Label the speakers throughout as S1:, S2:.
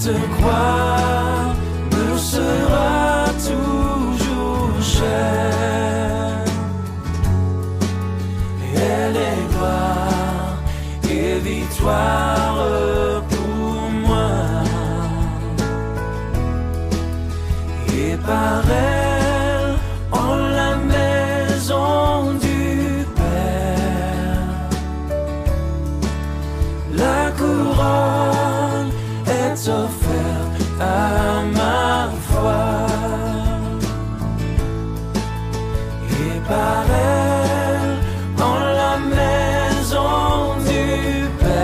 S1: Cette croix me sera toujours chère. Elle est gloire et victoire pour moi. Et par elle, en la maison du Père, la couronne est offerte à ma foi. Et par elle, en la maison du Père,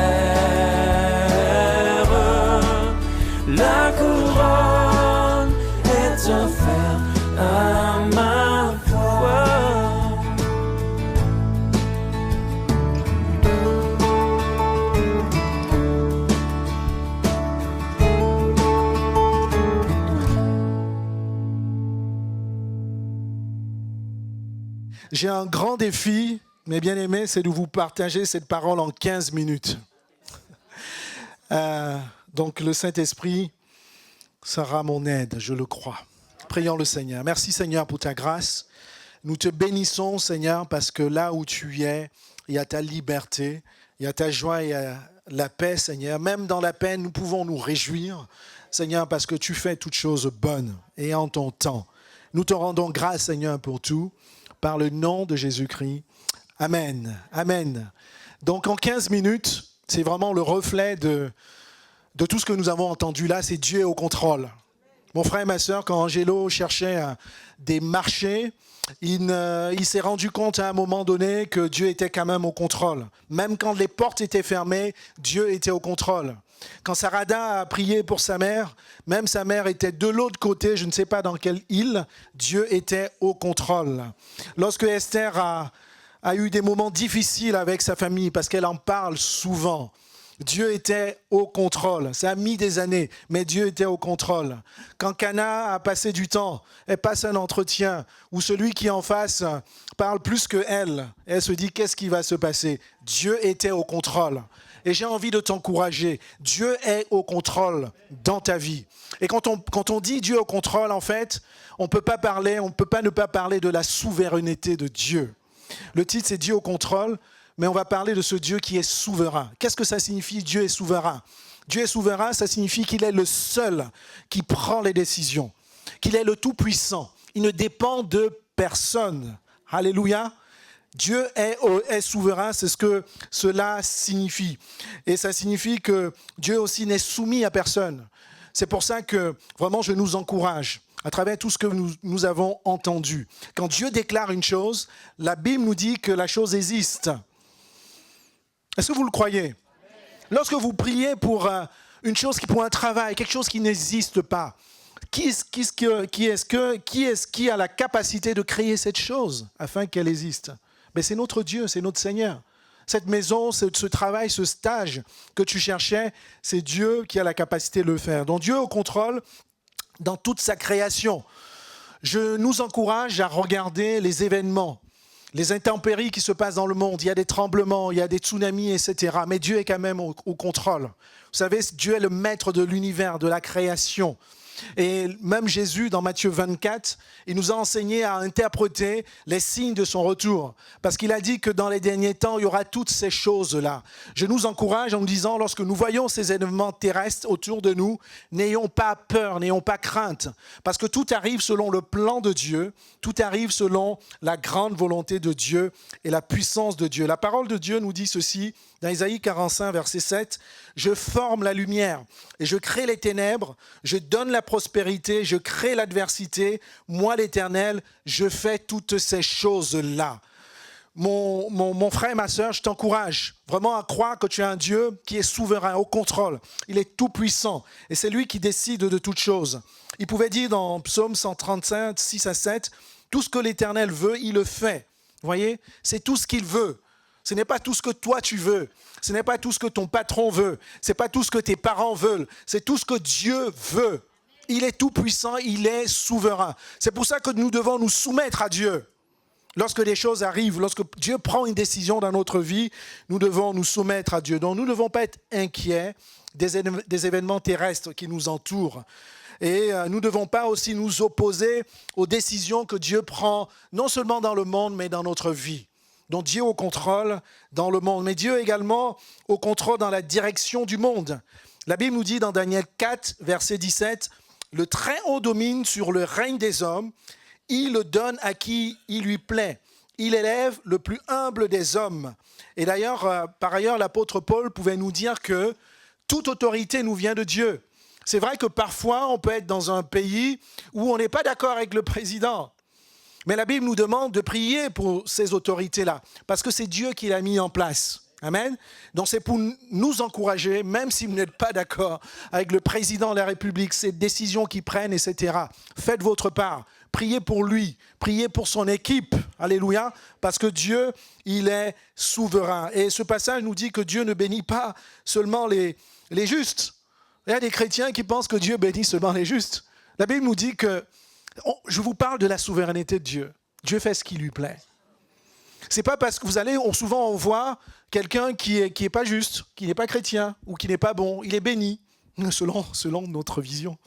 S1: la couronne est offerte à ma foi.
S2: J'ai un grand défi, mes bien-aimés, c'est de vous partager cette parole en 15 minutes. Donc le Saint-Esprit sera mon aide, je le crois. Prions le Seigneur. Merci Seigneur pour ta grâce. Nous te bénissons Seigneur parce que là où tu es, il y a ta liberté, il y a ta joie, il y a la paix Seigneur. Même dans la peine, nous pouvons nous réjouir Seigneur parce que tu fais toutes choses bonnes et en ton temps. Nous te rendons grâce Seigneur pour tout. Par le nom de Jésus-Christ. Amen. Amen. Donc en 15 minutes, c'est vraiment le reflet de tout ce que nous avons entendu là, c'est Dieu est au contrôle. Mon frère et ma sœur, quand Angelo cherchait des marchés, il s'est rendu compte à un moment donné que Dieu était quand même au contrôle. Même quand les portes étaient fermées, Dieu était au contrôle. Quand Sarada a prié pour sa mère, même sa mère était de l'autre côté, je ne sais pas dans quelle île, Dieu était au contrôle. Lorsque Esther a eu des moments difficiles avec sa famille, parce qu'elle en parle souvent, Dieu était au contrôle. Ça a mis des années, mais Dieu était au contrôle. Quand Cana a passé du temps, elle passe un entretien où celui qui est en face parle plus qu'elle. Elle se dit, qu'est-ce qui va se passer? Dieu était au contrôle. Et j'ai envie de t'encourager. Dieu est au contrôle dans ta vie. Et quand on dit Dieu au contrôle, en fait, on ne peut pas ne pas parler de la souveraineté de Dieu. Le titre, c'est Dieu au contrôle, mais on va parler de ce Dieu qui est souverain. Qu'est-ce que ça signifie, Dieu est souverain? Dieu est souverain, ça signifie qu'il est le seul qui prend les décisions, qu'il est le tout-puissant. Il ne dépend de personne. Alléluia. Dieu est souverain, c'est ce que cela signifie. Et ça signifie que Dieu aussi n'est soumis à personne. C'est pour ça que vraiment je nous encourage à travers tout ce que nous avons entendu. Quand Dieu déclare une chose, la Bible nous dit que la chose existe. Est-ce que vous le croyez? Lorsque vous priez pour une chose, pour un travail, quelque chose qui n'existe pas, qui est-ce qui a la capacité de créer cette chose afin qu'elle existe? Mais c'est notre Dieu, c'est notre Seigneur. Cette maison, ce travail, ce stage que tu cherchais, c'est Dieu qui a la capacité de le faire. Donc Dieu est au contrôle dans toute sa création. Je nous encourage à regarder les événements, les intempéries qui se passent dans le monde. Il y a des tremblements, il y a des tsunamis, etc. Mais Dieu est quand même au contrôle. Vous savez, Dieu est le maître de l'univers, de la création. Et même Jésus, dans Matthieu 24, il nous a enseigné à interpréter les signes de son retour. Parce qu'il a dit que dans les derniers temps, il y aura toutes ces choses-là. Je nous encourage en nous disant, lorsque nous voyons ces événements terrestres autour de nous, n'ayons pas peur, n'ayons pas crainte. Parce que tout arrive selon le plan de Dieu, tout arrive selon la grande volonté de Dieu et la puissance de Dieu. La parole de Dieu nous dit ceci, dans Isaïe 45, verset 7, « Je forme la lumière et je crée les ténèbres, je donne la prospérité, je crée l'adversité. Moi, l'Éternel, je fais toutes ces choses-là. » Mon frère et ma sœur, je t'encourage vraiment à croire que tu as un Dieu qui est souverain, au contrôle. Il est tout puissant et c'est lui qui décide de toutes choses. Il pouvait dire dans Psaume 135, 6 à 7, « Tout ce que l'Éternel veut, il le fait. » Vous voyez, c'est tout ce qu'il veut. Ce n'est pas tout ce que toi tu veux. Ce n'est pas tout ce que ton patron veut. Ce n'est pas tout ce que tes parents veulent. C'est tout ce que Dieu veut. Il est tout puissant, il est souverain. C'est pour ça que nous devons nous soumettre à Dieu. Lorsque les choses arrivent, lorsque Dieu prend une décision dans notre vie, nous devons nous soumettre à Dieu. Donc nous ne devons pas être inquiets des événements terrestres qui nous entourent. Et nous ne devons pas aussi nous opposer aux décisions que Dieu prend, non seulement dans le monde, mais dans notre vie. Donc Dieu au contrôle dans le monde, mais Dieu également au contrôle dans la direction du monde. La Bible nous dit dans Daniel 4, verset 17, « Le Très-Haut domine sur le règne des hommes, il le donne à qui il lui plaît. Il élève le plus humble des hommes. » Et d'ailleurs, par ailleurs, l'apôtre Paul pouvait nous dire que toute autorité nous vient de Dieu. C'est vrai que parfois, on peut être dans un pays où on n'est pas d'accord avec le président. Mais la Bible nous demande de prier pour ces autorités-là, parce que c'est Dieu qui l'a mis en place. Amen. Donc c'est pour nous encourager, même si vous n'êtes pas d'accord avec le président de la République, ces décisions qu'il prenne, etc. Faites votre part. Priez pour lui, priez pour son équipe. Alléluia. Parce que Dieu, il est souverain. Et ce passage nous dit que Dieu ne bénit pas seulement les justes. Il y a des chrétiens qui pensent que Dieu bénit seulement les justes. La Bible nous dit que, je vous parle de la souveraineté de Dieu. Dieu fait ce qui lui plaît. C'est pas parce que souvent on voit quelqu'un qui est pas juste, qui n'est pas chrétien ou qui n'est pas bon, il est béni, selon notre vision.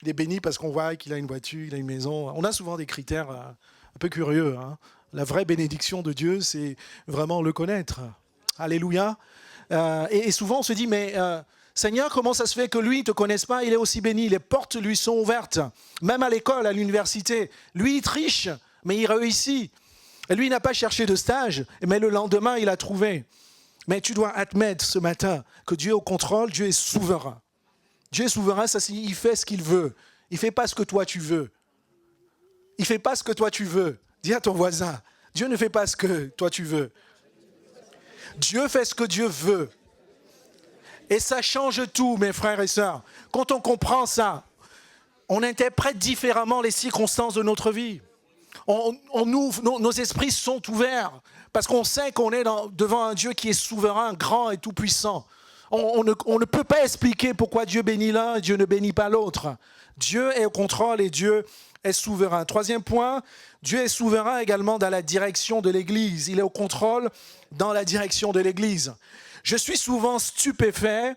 S2: Il est béni parce qu'on voit qu'il a une voiture, il a une maison. On a souvent des critères un peu curieux. Hein. La vraie bénédiction de Dieu, c'est vraiment le connaître. Alléluia. Et souvent on se dit, mais Seigneur, comment ça se fait que lui ne te connaisse pas, il est aussi béni, les portes lui sont ouvertes. Même à l'école, à l'université, lui il triche, mais il réussit. Et lui, il n'a pas cherché de stage, mais le lendemain, il a trouvé. Mais tu dois admettre ce matin que Dieu est au contrôle, Dieu est souverain. Dieu est souverain, ça signifie qu'il fait ce qu'il veut. Il ne fait pas ce que toi tu veux. Il ne fait pas ce que toi tu veux. Dis à ton voisin, Dieu ne fait pas ce que toi tu veux. Dieu fait ce que Dieu veut. Et ça change tout, mes frères et sœurs. Quand on comprend ça, on interprète différemment les circonstances de notre vie. Nos esprits sont ouverts parce qu'on sait qu'on est devant un Dieu qui est souverain, grand et tout-puissant. On ne peut pas expliquer pourquoi Dieu bénit l'un et Dieu ne bénit pas l'autre. Dieu est au contrôle et Dieu est souverain. Troisième point, Dieu est souverain également dans la direction de l'Église. Il est au contrôle dans la direction de l'Église. Je suis souvent stupéfait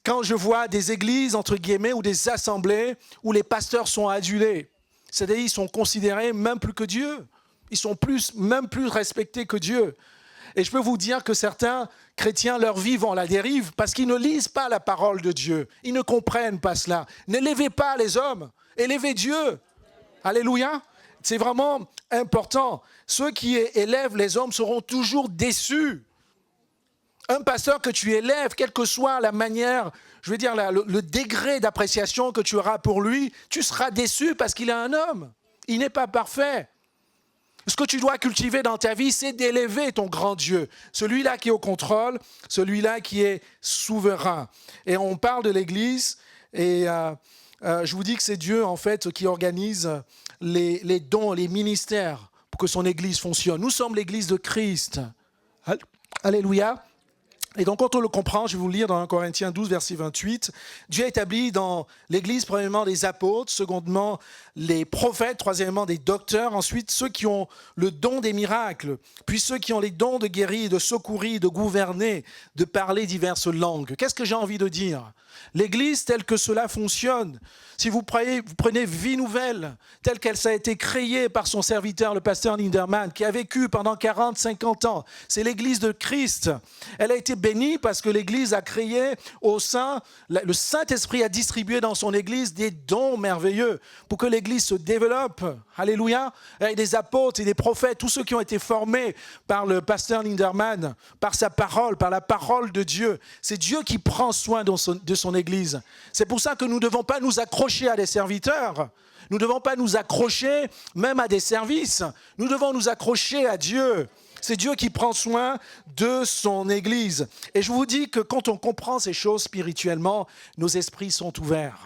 S2: quand je vois des églises, entre guillemets, ou des assemblées où les pasteurs sont adulés. C'est-à-dire qu'ils sont considérés même plus que Dieu. Ils sont même plus respectés que Dieu. Et je peux vous dire que certains chrétiens leur vivent en la dérive parce qu'ils ne lisent pas la parole de Dieu. Ils ne comprennent pas cela. N'élevez pas les hommes, élevez Dieu. Alléluia. C'est vraiment important. Ceux qui élèvent les hommes seront toujours déçus. Un pasteur que tu élèves, quelle que soit la manière, je veux dire le degré d'appréciation que tu auras pour lui, tu seras déçu parce qu'il est un homme. Il n'est pas parfait. Ce que tu dois cultiver dans ta vie, c'est d'élever ton grand Dieu. Celui-là qui est au contrôle, celui-là qui est souverain. Et on parle de l'Église et je vous dis que c'est Dieu en fait qui organise les dons, les ministères pour que son Église fonctionne. Nous sommes l'Église de Christ. Alléluia. Et donc, quand on le comprend, je vais vous lire dans 1 Corinthiens 12, verset 28, Dieu a établi dans l'Église, premièrement, les apôtres, secondement, les prophètes, troisièmement, des docteurs, ensuite, ceux qui ont le don des miracles, puis ceux qui ont les dons de guérir, de secourir, de gouverner, de parler diverses langues. Qu'est-ce que j'ai envie de dire ? L'Église, telle que cela fonctionne, si vous prenez Vie Nouvelle, telle qu'elle a été créée par son serviteur, le pasteur Linderman, qui a vécu pendant 40, 50 ans, c'est l'Église de Christ. Elle a été bénie parce que l'Église a créé au sein, le Saint-Esprit a distribué dans son Église des dons merveilleux pour que l'Église se développe. Alléluia. Et des apôtres et des prophètes, tous ceux qui ont été formés par le pasteur Linderman, par sa parole, par la parole de Dieu. C'est Dieu qui prend soin de son Église. C'est pour ça que nous ne devons pas nous accrocher à des serviteurs. Nous ne devons pas nous accrocher même à des services. Nous devons nous accrocher à Dieu. C'est Dieu qui prend soin de son Église. Et je vous dis que quand on comprend ces choses spirituellement, nos esprits sont ouverts.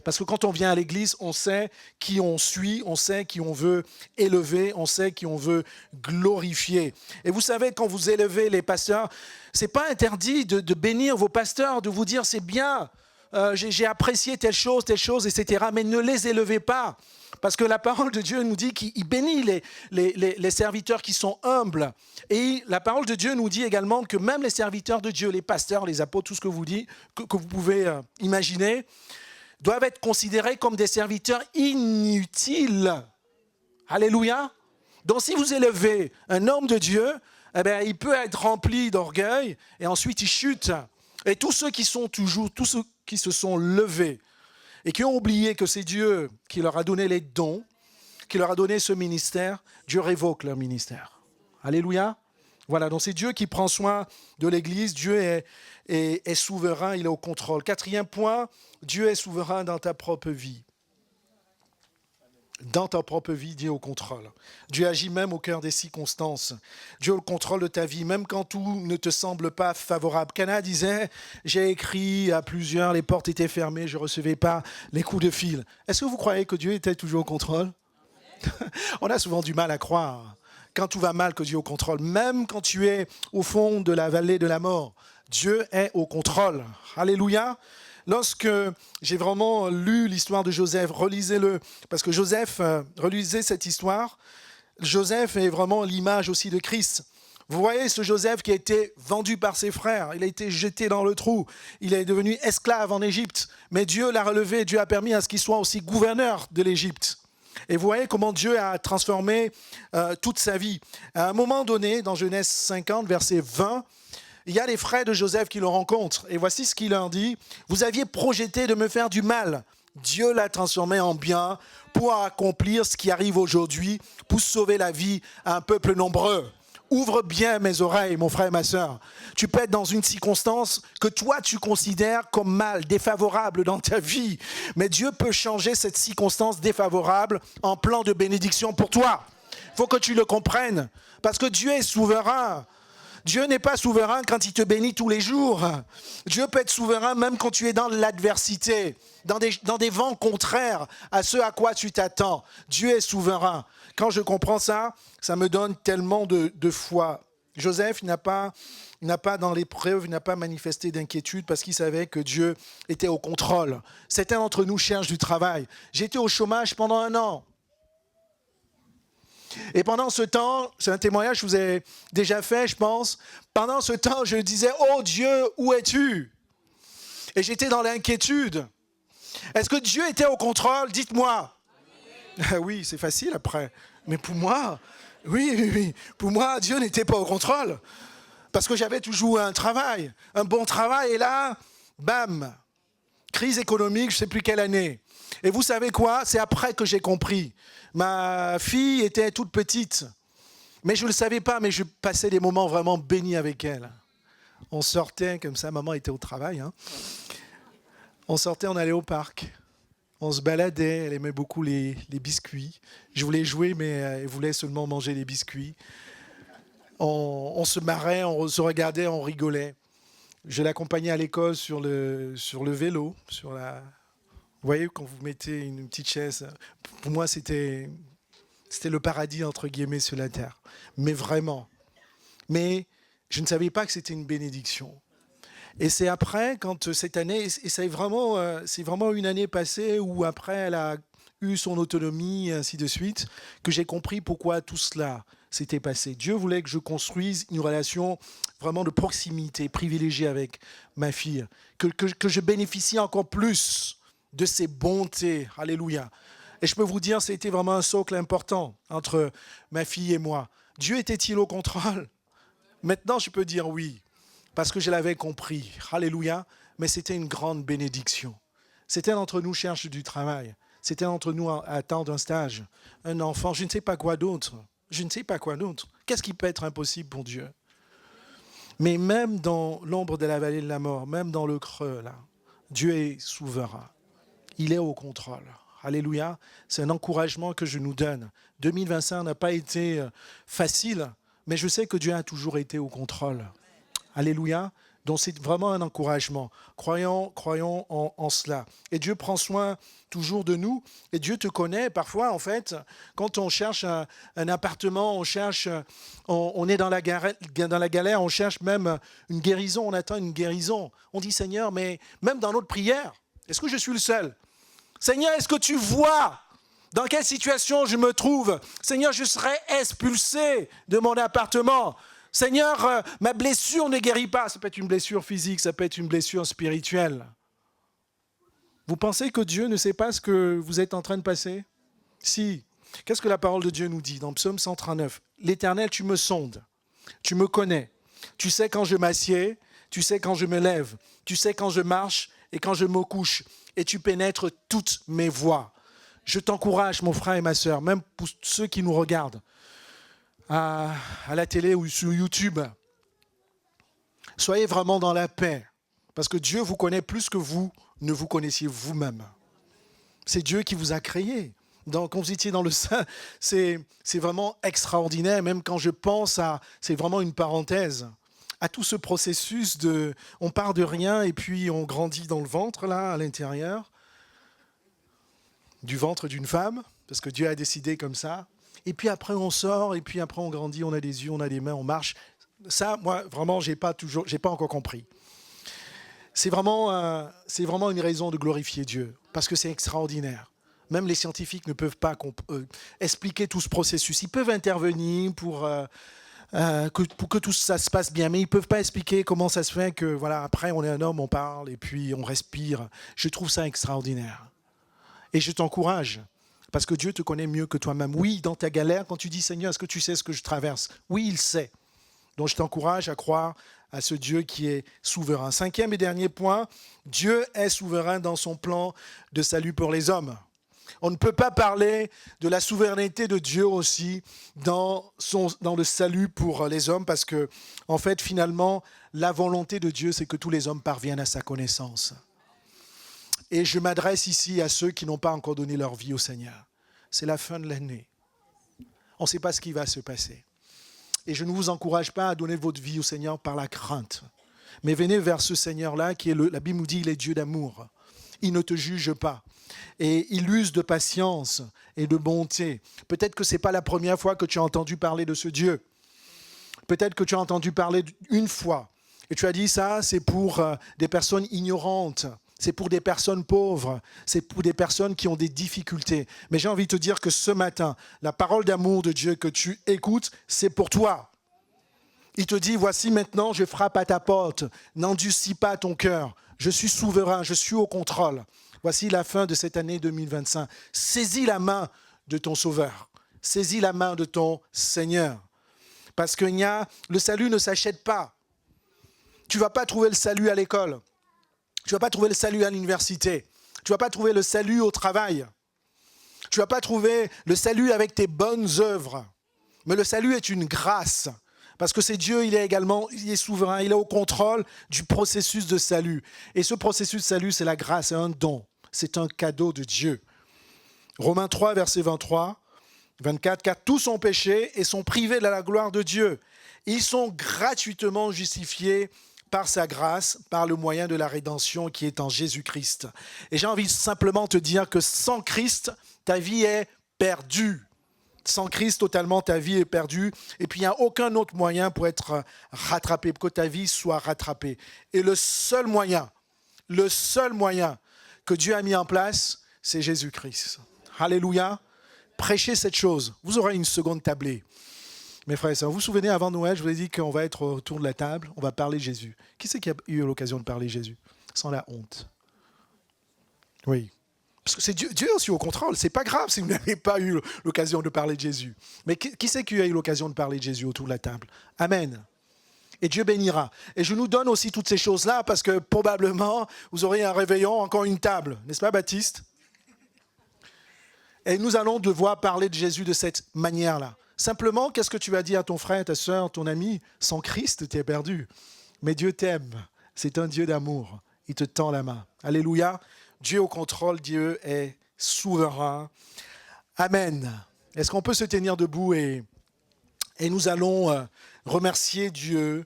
S2: Parce que quand on vient à l'église, on sait qui on suit, on sait qui on veut élever, on sait qui on veut glorifier. Et vous savez, quand vous élevez les pasteurs, c'est pas interdit de bénir vos pasteurs, de vous dire c'est bien. j'ai apprécié telle chose, etc. Mais ne les élevez pas. Parce que la parole de Dieu nous dit qu'il bénit les serviteurs qui sont humbles. Et la parole de Dieu nous dit également que même les serviteurs de Dieu, les pasteurs, les apôtres, tout ce que vous dites, que vous pouvez imaginer, doivent être considérés comme des serviteurs inutiles. Alléluia. Donc si vous élevez un homme de Dieu, eh bien, il peut être rempli d'orgueil et ensuite il chute. Et tous ceux qui se sont levés et qui ont oublié que c'est Dieu qui leur a donné les dons, qui leur a donné ce ministère, Dieu révoque leur ministère. Alléluia. Voilà, donc c'est Dieu qui prend soin de l'Église. Dieu est souverain, il est au contrôle. 4e point, Dieu est souverain dans ta propre vie. Dans ta propre vie, Dieu est au contrôle. Dieu agit même au cœur des circonstances. Dieu a le contrôle de ta vie, même quand tout ne te semble pas favorable. Cana disait, j'ai écrit à plusieurs, les portes étaient fermées, je ne recevais pas les coups de fil. Est-ce que vous croyez que Dieu était toujours au contrôle? On a souvent du mal à croire, quand tout va mal, que Dieu est au contrôle. Même quand tu es au fond de la vallée de la mort, Dieu est au contrôle. Alléluia. Lorsque j'ai vraiment lu l'histoire de Joseph, relisez-le, parce que Joseph, relisez cette histoire, Joseph est vraiment l'image aussi de Christ. Vous voyez ce Joseph qui a été vendu par ses frères, il a été jeté dans le trou, il est devenu esclave en Égypte, mais Dieu l'a relevé, Dieu a permis à ce qu'il soit aussi gouverneur de l'Égypte. Et vous voyez comment Dieu a transformé toute sa vie. À un moment donné, dans Genèse 50, verset 20, il y a les frères de Joseph qui le rencontrent. Et voici ce qu'il leur dit. « Vous aviez projeté de me faire du mal. Dieu l'a transformé en bien pour accomplir ce qui arrive aujourd'hui, pour sauver la vie à un peuple nombreux. Ouvre bien mes oreilles, mon frère et ma sœur. Tu peux être dans une circonstance que toi, tu considères comme mal, défavorable dans ta vie. Mais Dieu peut changer cette circonstance défavorable en plan de bénédiction pour toi. Il faut que tu le comprennes. Parce que Dieu est souverain. Dieu n'est pas souverain quand il te bénit tous les jours. Dieu peut être souverain même quand tu es dans l'adversité, dans des vents contraires à ce à quoi tu t'attends. Dieu est souverain. Quand je comprends ça, ça me donne tellement de foi. Joseph, il n'a pas dans l'épreuve, il n'a pas manifesté d'inquiétude parce qu'il savait que Dieu était au contrôle. Certains d'entre nous cherchent du travail. J'étais au chômage pendant 1 an. Et pendant ce temps, c'est un témoignage que je vous ai déjà fait, je pense. Pendant ce temps, je disais, « Oh Dieu, où es-tu » Et j'étais dans l'inquiétude. Est-ce que Dieu était au contrôle? Dites-moi. Oui, c'est facile après. Mais pour moi, oui. Pour moi, Dieu n'était pas au contrôle. Parce que j'avais toujours un travail, un bon travail. Et là, bam, crise économique, je ne sais plus quelle année. Et vous savez quoi? C'est après que j'ai compris. Ma fille était toute petite, mais je ne le savais pas, mais je passais des moments vraiment bénis avec elle. On sortait comme ça, maman était au travail. On sortait, on allait au parc. On se baladait, elle aimait beaucoup les biscuits. Je voulais jouer, mais elle voulait seulement manger les biscuits. On se marrait, on se regardait, on rigolait. Je l'accompagnais à l'école sur le vélo, sur la... Vous voyez, quand vous mettez une petite chaise, pour moi, c'était le paradis, entre guillemets, sur la terre. Mais vraiment. Mais je ne savais pas que c'était une bénédiction. Et c'est après, quand cette année, et c'est vraiment une année passée où après, elle a eu son autonomie, et ainsi de suite, que j'ai compris pourquoi tout cela s'était passé. Dieu voulait que je construise une relation vraiment de proximité, privilégiée avec ma fille, que je bénéficie encore plus de ses bontés. Alléluia. Et je peux vous dire, c'était vraiment un socle important entre ma fille et moi. Dieu était-il au contrôle? Maintenant, je peux dire oui, parce que je l'avais compris. Alléluia. Mais c'était une grande bénédiction. Certains d'entre nous cherchent du travail. Certains d'entre nous attendent un stage, un enfant, je ne sais pas quoi d'autre. Qu'est-ce qui peut être impossible pour Dieu? Mais même dans l'ombre de la vallée de la mort, même dans le creux, là, Dieu est souverain. Il est au contrôle. Alléluia. C'est un encouragement que je nous donne. 2025 n'a pas été facile, mais je sais que Dieu a toujours été au contrôle. Alléluia. Donc c'est vraiment un encouragement. Croyons en cela. Et Dieu prend soin toujours de nous. Et Dieu te connaît. Parfois, en fait, quand on cherche un appartement, on est dans la galère, on cherche même une guérison, on attend une guérison. On dit, Seigneur, mais même dans notre prière, est-ce que je suis le seul? Seigneur, est-ce que tu vois dans quelle situation je me trouve? Seigneur, je serai expulsé de mon appartement. Seigneur, ma blessure ne guérit pas. Ça peut être une blessure physique, ça peut être une blessure spirituelle. Vous pensez que Dieu ne sait pas ce que vous êtes en train de passer? Si. Qu'est-ce que la parole de Dieu nous dit dans Psaume 139? L'Éternel, tu me sondes, tu me connais. Tu sais quand je m'assieds, tu sais quand je me lève, tu sais quand je marche et quand je me couche. Et tu pénètres toutes mes voies. Je t'encourage, mon frère et ma sœur, même pour ceux qui nous regardent à la télé ou sur YouTube. Soyez vraiment dans la paix, parce que Dieu vous connaît plus que vous ne vous connaissiez vous-même. C'est Dieu qui vous a créé. Donc, quand vous étiez dans le sein, c'est vraiment extraordinaire, même quand je pense c'est vraiment une parenthèse, à tout ce processus on part de rien et puis on grandit dans le ventre, là, à l'intérieur, du ventre d'une femme, parce que Dieu a décidé comme ça. Et puis après, on sort, et puis après, on grandit, on a des yeux, on a des mains, on marche. Ça, moi, vraiment, j'ai pas encore compris. C'est vraiment une raison de glorifier Dieu, parce que c'est extraordinaire. Même les scientifiques ne peuvent pas expliquer tout ce processus. Ils peuvent intervenir pour que tout ça se passe bien, mais ils ne peuvent pas expliquer comment ça se fait que, voilà, après, on est un homme, on parle, et puis on respire. Je trouve ça extraordinaire. Et je t'encourage, parce que Dieu te connaît mieux que toi-même. Oui, dans ta galère, quand tu dis, Seigneur, est-ce que tu sais ce que je traverse? Oui, il sait. Donc je t'encourage à croire à ce Dieu qui est souverain. 5e et dernier point, Dieu est souverain dans son plan de salut pour les hommes. On ne peut pas parler de la souveraineté de Dieu aussi dans le salut pour les hommes, parce que, en fait, finalement, la volonté de Dieu, c'est que tous les hommes parviennent à sa connaissance. Et je m'adresse ici à ceux qui n'ont pas encore donné leur vie au Seigneur. C'est la fin de l'année. On ne sait pas ce qui va se passer. Et je ne vous encourage pas à donner votre vie au Seigneur par la crainte. Mais venez vers ce Seigneur-là, qui est la Bible nous dit, il est Dieu d'amour. Il ne te juge pas. Et il use de patience et de bonté. Peut-être que ce n'est pas la première fois que tu as entendu parler de ce Dieu. Peut-être que tu as entendu parler une fois. Et tu as dit, ça, c'est pour des personnes ignorantes. C'est pour des personnes pauvres, c'est pour des personnes qui ont des difficultés. Mais j'ai envie de te dire que ce matin, la parole d'amour de Dieu que tu écoutes, c'est pour toi. Il te dit, voici maintenant, je frappe à ta porte. N'endurcis pas ton cœur. Je suis souverain, je suis au contrôle. Voici la fin de cette année 2025. Saisis la main de ton Sauveur. Saisis la main de ton Seigneur. Parce que le salut ne s'achète pas. Tu ne vas pas trouver le salut à l'école. Tu ne vas pas trouver le salut à l'université. Tu ne vas pas trouver le salut au travail. Tu ne vas pas trouver le salut avec tes bonnes œuvres. Mais le salut est une grâce. Parce que c'est Dieu, il est souverain, il est au contrôle du processus de salut. Et ce processus de salut, c'est la grâce, c'est un don. C'est un cadeau de Dieu. Romains 3, verset 23, 24, « Car tous ont péché et sont privés de la gloire de Dieu. Ils sont gratuitement justifiés par sa grâce, par le moyen de la rédemption qui est en Jésus-Christ. » Et j'ai envie de simplement te dire que sans Christ, ta vie est perdue. Sans Christ, totalement, ta vie est perdue. Et puis, il n'y a aucun autre moyen pour être rattrapé, pour que ta vie soit rattrapée. Et le seul moyen que Dieu a mis en place, c'est Jésus-Christ. Alléluia. Prêchez cette chose. Vous aurez une seconde tablée. Mes frères et sœurs, vous vous souvenez, avant Noël, je vous ai dit qu'on va être autour de la table, on va parler de Jésus. Qui c'est qui a eu l'occasion de parler de Jésus? Sans la honte. Oui. Parce que c'est Dieu aussi au contrôle. C'est pas grave si vous n'avez pas eu l'occasion de parler de Jésus. Mais qui c'est qui a eu l'occasion de parler de Jésus autour de la table? Amen. Et Dieu bénira. Et je nous donne aussi toutes ces choses-là parce que probablement, vous aurez un réveillon, encore une table. N'est-ce pas, Baptiste? Et nous allons devoir parler de Jésus de cette manière-là. Simplement, qu'est-ce que tu vas dire à ton frère, ta sœur, ton ami? Sans Christ, tu es perdu. Mais Dieu t'aime. C'est un Dieu d'amour. Il te tend la main. Alléluia. Dieu au contrôle, Dieu est souverain. Amen. Est-ce qu'on peut se tenir debout et nous allons remercier Dieu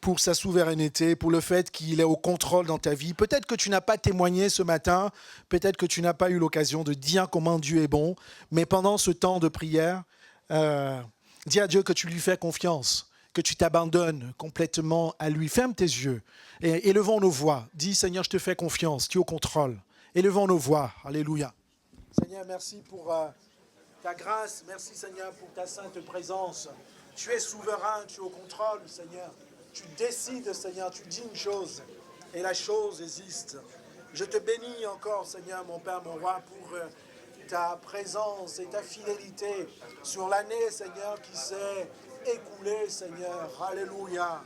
S2: pour sa souveraineté, pour le fait qu'il est au contrôle dans ta vie. Peut-être que tu n'as pas témoigné ce matin, peut-être que tu n'as pas eu l'occasion de dire comment Dieu est bon, mais pendant ce temps de prière, dis à Dieu que tu lui fais confiance, que tu t'abandonnes complètement à lui. Ferme tes yeux et élevons nos voix. Dis, Seigneur, je te fais confiance, tu es au contrôle. Élevons nos voix. Alléluia. Seigneur, merci pour ta grâce. Merci, Seigneur, pour ta sainte présence. Tu es souverain, tu es au contrôle, Seigneur. Tu décides, Seigneur, tu dis une chose et la chose existe. Je te bénis encore, Seigneur, mon Père, mon Roi, pour ta présence et ta fidélité sur l'année, Seigneur, qui s'est écoulée, Seigneur. Alléluia.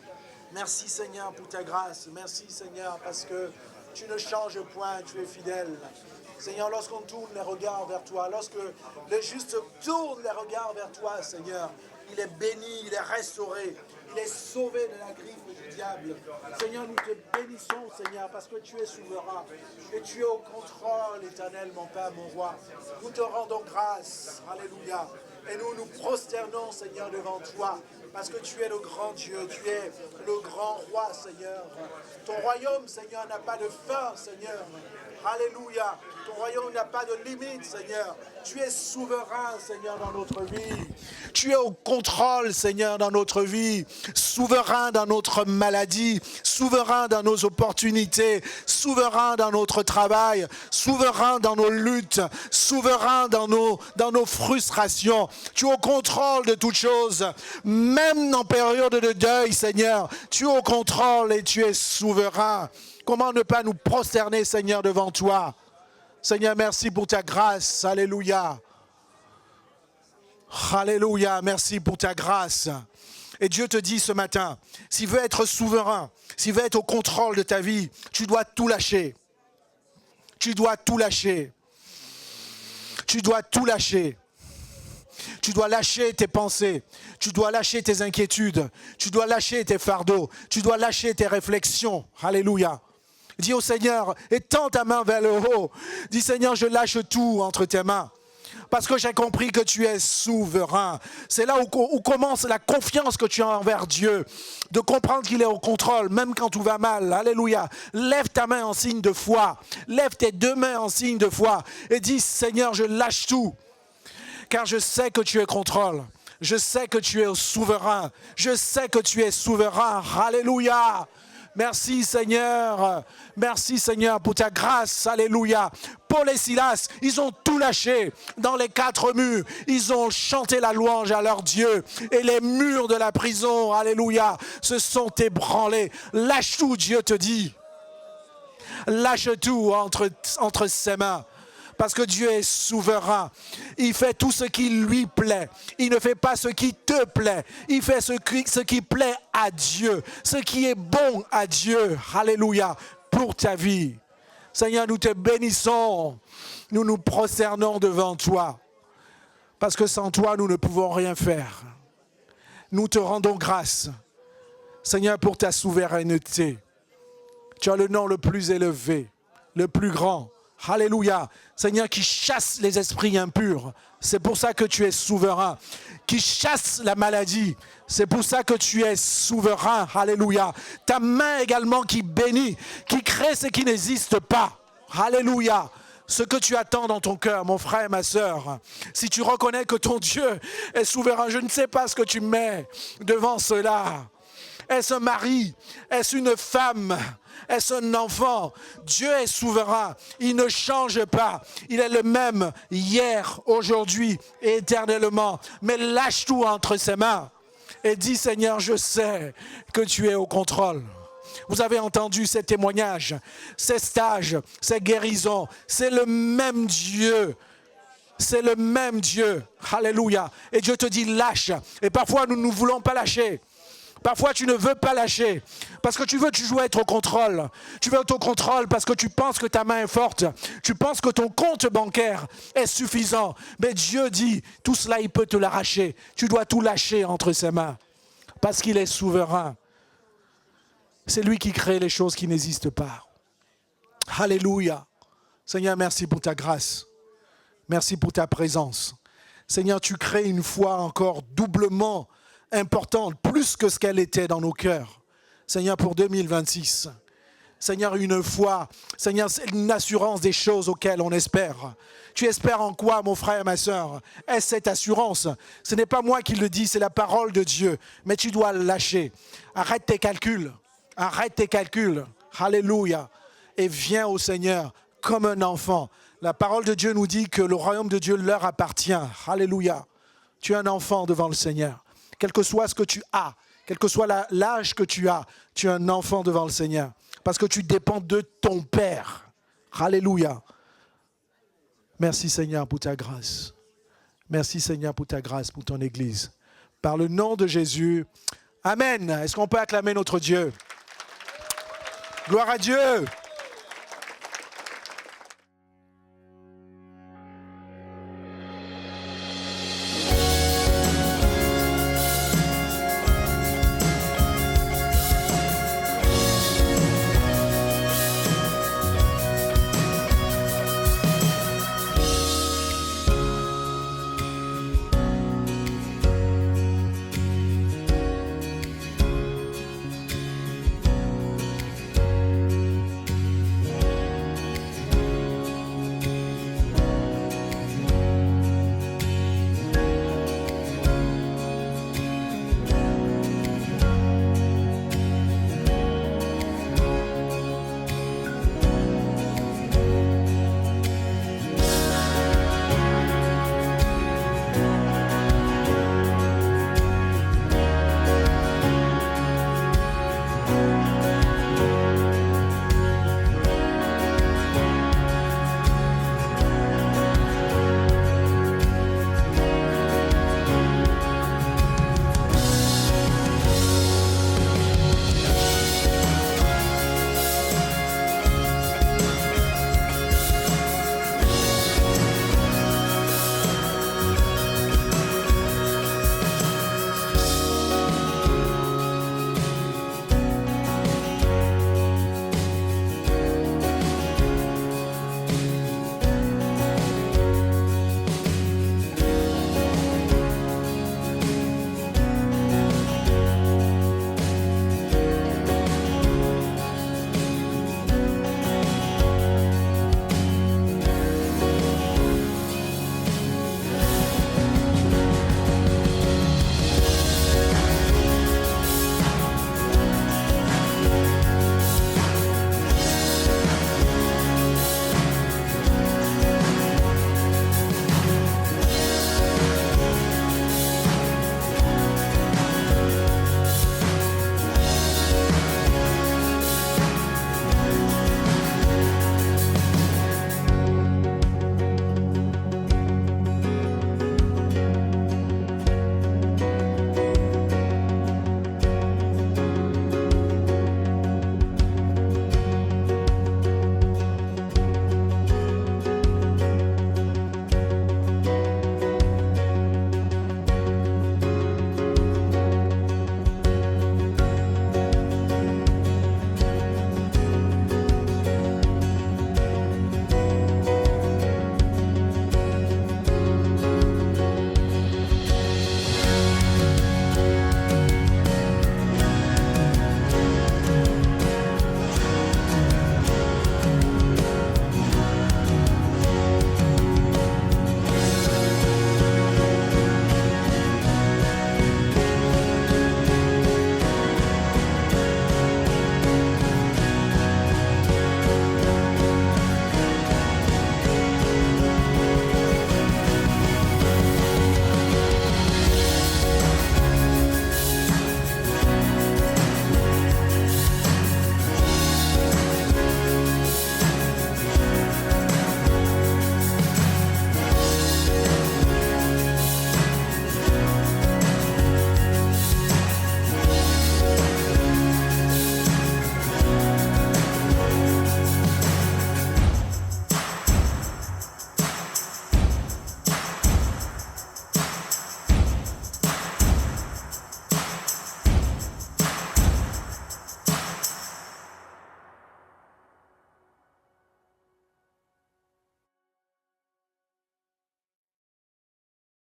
S2: Merci, Seigneur, pour ta grâce. Merci, Seigneur, parce que tu ne changes point, tu es fidèle. Seigneur, lorsqu'on tourne les regards vers toi, lorsque le juste tourne les regards vers toi, Seigneur, il est béni, il est restauré, il est sauvé de la griffe du diable. Seigneur, nous te bénissons, Seigneur, parce que tu es souverain et tu es au contrôle éternel, mon Père, mon Roi. Nous te rendons grâce, alléluia, et nous nous prosternons, Seigneur, devant toi, parce que tu es le grand Dieu, tu es le grand Roi, Seigneur. Ton royaume, Seigneur, n'a pas de fin, Seigneur. Alléluia. Ton royaume n'a pas de limite, Seigneur. Tu es souverain, Seigneur, dans notre vie. Tu es au contrôle, Seigneur, dans notre vie. Souverain dans notre maladie. Souverain dans nos opportunités. Souverain dans notre travail. Souverain dans nos luttes. Souverain dans nos frustrations. Tu es au contrôle de toutes choses. Même en période de deuil, Seigneur, tu es au contrôle et tu es souverain. Comment ne pas nous prosterner, Seigneur, devant toi? Seigneur, merci pour ta grâce. Alléluia. Alléluia. Merci pour ta grâce. Et Dieu te dit ce matin, s'il veut être souverain, s'il veut être au contrôle de ta vie, tu dois tout lâcher. Tu dois tout lâcher. Tu dois tout lâcher. Tu dois lâcher tes pensées, tu dois lâcher tes inquiétudes, tu dois lâcher tes fardeaux, tu dois lâcher tes réflexions. Alléluia. Dis au Seigneur, étends ta main vers le haut. Dis Seigneur, je lâche tout entre tes mains. Parce que j'ai compris que tu es souverain. C'est là où commence la confiance que tu as envers Dieu. De comprendre qu'il est au contrôle, même quand tout va mal. Alléluia. Lève ta main en signe de foi. Lève tes deux mains en signe de foi. Et dis Seigneur, je lâche tout. Car je sais que tu es contrôle. Je sais que tu es souverain. Je sais que tu es souverain. Alléluia. Merci Seigneur. Merci Seigneur pour ta grâce. Alléluia. Paul et Silas, ils ont tout lâché dans les 4 murs. Ils ont chanté la louange à leur Dieu. Et les murs de la prison, alléluia, se sont ébranlés. Lâche tout, Dieu te dit. Lâche tout entre ses mains. Parce que Dieu est souverain. Il fait tout ce qui lui plaît. Il ne fait pas ce qui te plaît. Il fait ce qui plaît à Dieu. Ce qui est bon à Dieu. Alléluia. Pour ta vie. Seigneur, nous te bénissons. Nous nous prosternons devant toi. Parce que sans toi, nous ne pouvons rien faire. Nous te rendons grâce. Seigneur, pour ta souveraineté. Tu as le nom le plus élevé, le plus grand. Alléluia. Seigneur, qui chasse les esprits impurs. C'est pour ça que tu es souverain. Qui chasse la maladie. C'est pour ça que tu es souverain. Alléluia. Ta main également qui bénit, qui crée ce qui n'existe pas. Alléluia. Ce que tu attends dans ton cœur, mon frère et ma sœur, si tu reconnais que ton Dieu est souverain, je ne sais pas ce que tu mets devant cela. Est-ce un mari? Est-ce une femme? Est-ce un enfant? Dieu est souverain. Il ne change pas. Il est le même hier, aujourd'hui et éternellement. Mais lâche tout entre ses mains et dis Seigneur, je sais que tu es au contrôle. Vous avez entendu ces témoignages, ces stages, ces guérisons. C'est le même Dieu. C'est le même Dieu. Alléluia. Et Dieu te dit lâche. Et parfois nous ne voulons pas lâcher. Parfois, tu ne veux pas lâcher parce que tu veux toujours être au contrôle. Tu veux être au contrôle parce que tu penses que ta main est forte. Tu penses que ton compte bancaire est suffisant. Mais Dieu dit, tout cela, il peut te l'arracher. Tu dois tout lâcher entre ses mains parce qu'il est souverain. C'est lui qui crée les choses qui n'existent pas. Alléluia. Seigneur, merci pour ta grâce. Merci pour ta présence. Seigneur, tu crées une foi encore doublement importante, plus que ce qu'elle était dans nos cœurs. Seigneur, pour 2026. Seigneur, une foi. Seigneur, c'est une assurance des choses auxquelles on espère. Tu espères en quoi, mon frère et ma soeur? Est-ce cette assurance? Ce n'est pas moi qui le dis, c'est la parole de Dieu. Mais tu dois le lâcher. Arrête tes calculs. Arrête tes calculs. Alléluia. Et viens au Seigneur comme un enfant. La parole de Dieu nous dit que le royaume de Dieu leur appartient. Alléluia. Tu es un enfant devant le Seigneur. Quel que soit ce que tu as, quel que soit l'âge que tu es un enfant devant le Seigneur. Parce que tu dépends de ton Père. Alléluia. Merci Seigneur pour ta grâce. Merci Seigneur pour ta grâce, pour ton Église. Par le nom de Jésus. Amen. Est-ce qu'on peut acclamer notre Dieu? Gloire à Dieu.